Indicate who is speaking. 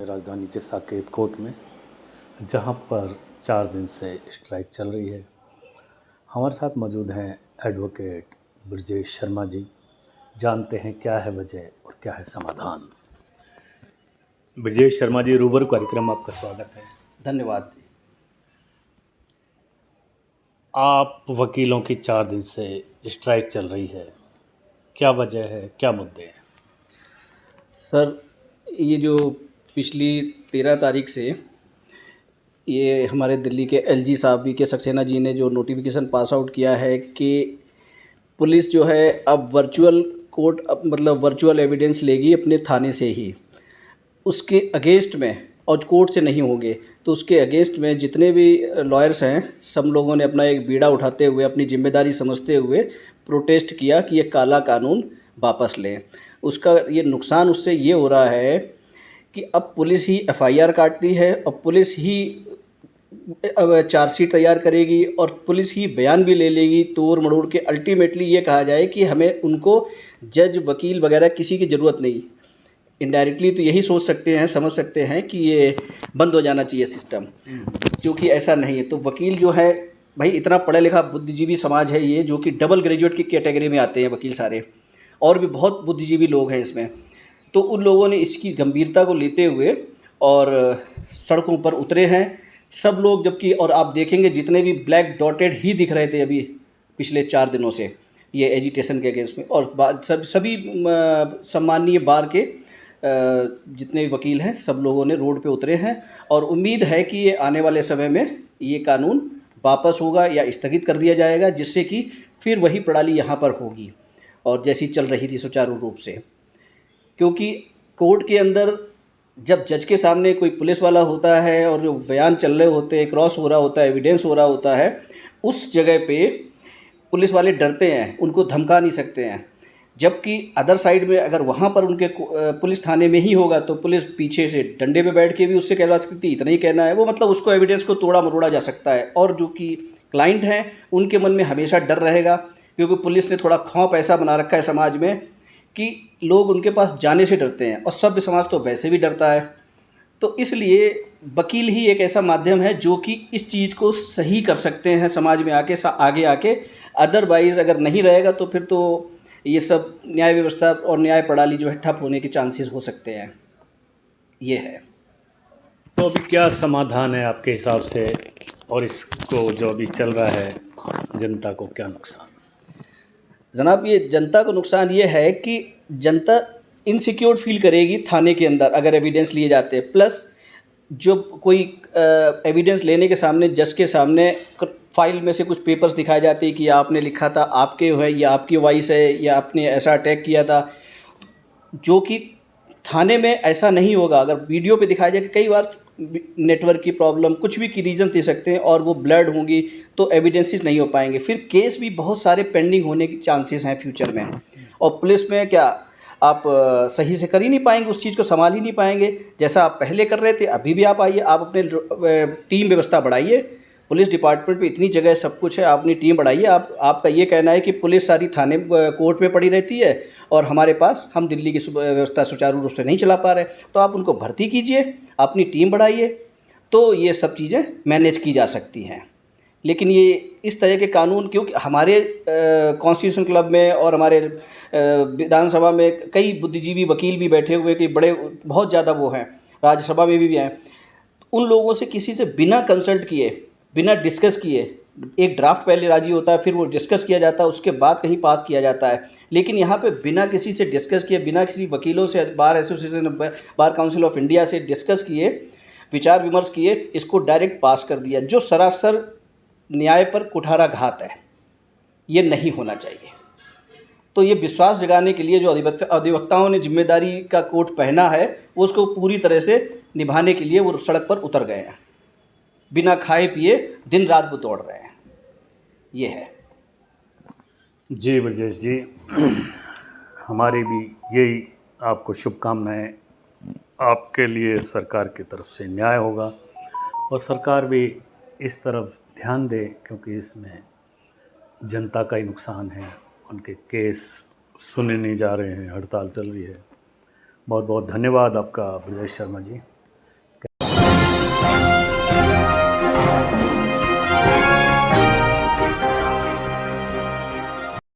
Speaker 1: राजधानी के साकेत कोर्ट में, जहां पर 4 दिन से स्ट्राइक चल रही है। हमारे साथ मौजूद हैं एडवोकेट ब्रजेश शर्मा जी। जानते हैं क्या है वजह और क्या है समाधान। ब्रजेश शर्मा जी, रूबरू कार्यक्रम में आपका स्वागत है।
Speaker 2: धन्यवाद।
Speaker 1: आप वकीलों की 4 दिन से स्ट्राइक चल रही है, क्या वजह है, क्या मुद्दे हैं?
Speaker 2: सर, ये जो पिछली 13 तारीख से ये हमारे दिल्ली के एलजी साहब वी के सक्सेना जी ने जो नोटिफिकेशन पास आउट किया है कि पुलिस जो है अब वर्चुअल कोर्ट मतलब वर्चुअल एविडेंस लेगी अपने थाने से ही, उसके अगेंस्ट में, और कोर्ट से नहीं होंगे तो उसके अगेंस्ट में जितने भी लॉयर्स हैं सब लोगों ने अपना एक बीड़ा उठाते हुए अपनी जिम्मेदारी समझते हुए प्रोटेस्ट किया कि ये काला कानून वापस लें। उसका ये नुकसान उससे ये हो रहा है कि अब पुलिस ही एफआईआर काटती है और पुलिस ही अब चार्जशीट तैयार करेगी और पुलिस ही बयान भी ले लेगी तोड़ मरोड़ के। अल्टीमेटली ये कहा जाए कि हमें उनको जज वकील वगैरह किसी की ज़रूरत नहीं। इनडायरेक्टली तो यही सोच सकते हैं, समझ सकते हैं कि ये बंद हो जाना चाहिए सिस्टम, क्योंकि ऐसा नहीं है। तो वकील जो है भाई, इतना पढ़ा लिखा बुद्धिजीवी समाज है ये, जो कि डबल ग्रेजुएट की कैटेगरी में आते हैं वकील सारे, और भी बहुत बुद्धिजीवी लोग हैं इसमें। तो उन लोगों ने इसकी गंभीरता को लेते हुए और सड़कों पर उतरे हैं सब लोग। जबकि और आप देखेंगे जितने भी ब्लैक डॉटेड ही दिख रहे थे अभी पिछले 4 दिनों से ये एजिटेशन के अगेंस्ट में, और सभी सम्मानीय बार के जितने भी वकील हैं सब लोगों ने रोड पे उतरे हैं। और उम्मीद है कि ये आने वाले समय में ये कानून वापस होगा या स्थगित कर दिया जाएगा, जिससे कि फिर वही प्रणाली यहाँ पर होगी और जैसी चल रही थी सुचारू रूप से। क्योंकि कोर्ट के अंदर जब जज के सामने कोई पुलिस वाला होता है और जो बयान चल रहे होते हैं, क्रॉस हो रहा होता है, एविडेंस हो रहा होता है, उस जगह पे पुलिस वाले डरते हैं, उनको धमका नहीं सकते हैं। जबकि अदर साइड में अगर वहाँ पर उनके पुलिस थाने में ही होगा तो पुलिस पीछे से डंडे पे बैठ के भी उससे कहलवा सकती है, इतना ही कहना है वो, मतलब उसको एविडेंस को तोड़ा मरोड़ा जा सकता है। और जो कि क्लाइंट हैं उनके मन में हमेशा डर रहेगा, क्योंकि पुलिस ने थोड़ा खौफ ऐसा बना रखा है समाज में कि लोग उनके पास जाने से डरते हैं, और सभ्य समाज तो वैसे भी डरता है। तो इसलिए वकील ही एक ऐसा माध्यम है जो कि इस चीज़ को सही कर सकते हैं समाज में आगे आके। अदरवाइज़ अगर नहीं रहेगा तो फिर तो ये सब न्याय व्यवस्था और न्याय प्रणाली जो है ठप होने के चांसेस हो सकते हैं। ये है।
Speaker 1: तो अभी क्या समाधान है आपके हिसाब से, और इसको जो अभी चल रहा है जनता को क्या नुकसान?
Speaker 2: जनाब, ये जनता को नुकसान ये है कि जनता इनसिक्योर फील करेगी थाने के अंदर अगर एविडेंस लिए जाते हैं। प्लस जो कोई एविडेंस लेने के सामने जज के सामने फाइल में से कुछ पेपर्स दिखाए जाते हैं कि आपने लिखा था, आपके है, या आपकी वॉइस है, या आपने ऐसा अटैक किया था, जो कि थाने में ऐसा नहीं होगा। अगर वीडियो पे दिखाया जाए कि कई बार नेटवर्क की प्रॉब्लम कुछ भी की रीज़न दे सकते हैं और वो ब्लड होंगी तो एविडेंसेस नहीं हो पाएंगे, फिर केस भी बहुत सारे पेंडिंग होने के चांसेस हैं फ्यूचर में। और पुलिस में क्या आप सही से कर ही नहीं पाएंगे, उस चीज़ को संभाल ही नहीं पाएंगे जैसा आप पहले कर रहे थे। अभी भी आप आइए, आप अपने टीम व्यवस्था बढ़ाइए। पुलिस डिपार्टमेंट में इतनी जगह सब कुछ है, आप अपनी टीम बढ़ाइए। आपका ये कहना है कि पुलिस सारी थाने कोर्ट में पड़ी रहती है और हमारे पास हम दिल्ली की व्यवस्था सुचारू रूप से नहीं चला पा रहे, तो आप उनको भर्ती कीजिए, अपनी टीम बढ़ाइए, तो ये सब चीज़ें मैनेज की जा सकती हैं। लेकिन ये इस तरह के कानून, क्योंकि हमारे कॉन्स्टिट्यूशन क्लब में और हमारे विधानसभा में कई बुद्धिजीवी वकील भी बैठे हुए कि बड़े बहुत ज़्यादा वो हैं, राज्यसभा में भी हैं, उन लोगों से किसी से बिना कंसल्ट किए, बिना डिस्कस किए, एक ड्राफ्ट पहले राजी होता है, फिर वो डिस्कस किया जाता है, उसके बाद कहीं पास किया जाता है। लेकिन यहाँ पे बिना किसी से डिस्कस किए, बिना किसी वकीलों से, bar association, bar council of India से डिस्कस किए, विचार विमर्श किए, इसको डायरेक्ट पास कर दिया, जो सरासर न्याय पर कुठाराघात है। ये नहीं होना चाहिए। तो ये विश्वास जगाने के लिए जो अधिवक्ताओं ने जिम्मेदारी का कोट पहना है, वो उसको पूरी तरह से निभाने के लिए वो सड़क पर उतर गए हैं। बिना खाए पिए दिन रात वो दौड़ रहे हैं। ये है।
Speaker 1: जी ब्रजेश जी, हमारी भी यही आपको शुभकामनाएं। आपके लिए सरकार की तरफ से न्याय होगा और सरकार भी इस तरफ ध्यान दे, क्योंकि इसमें जनता का ही नुकसान है। उनके केस सुने नहीं जा रहे हैं, हड़ताल चल रही है। बहुत बहुत धन्यवाद आपका ब्रजेश शर्मा जी।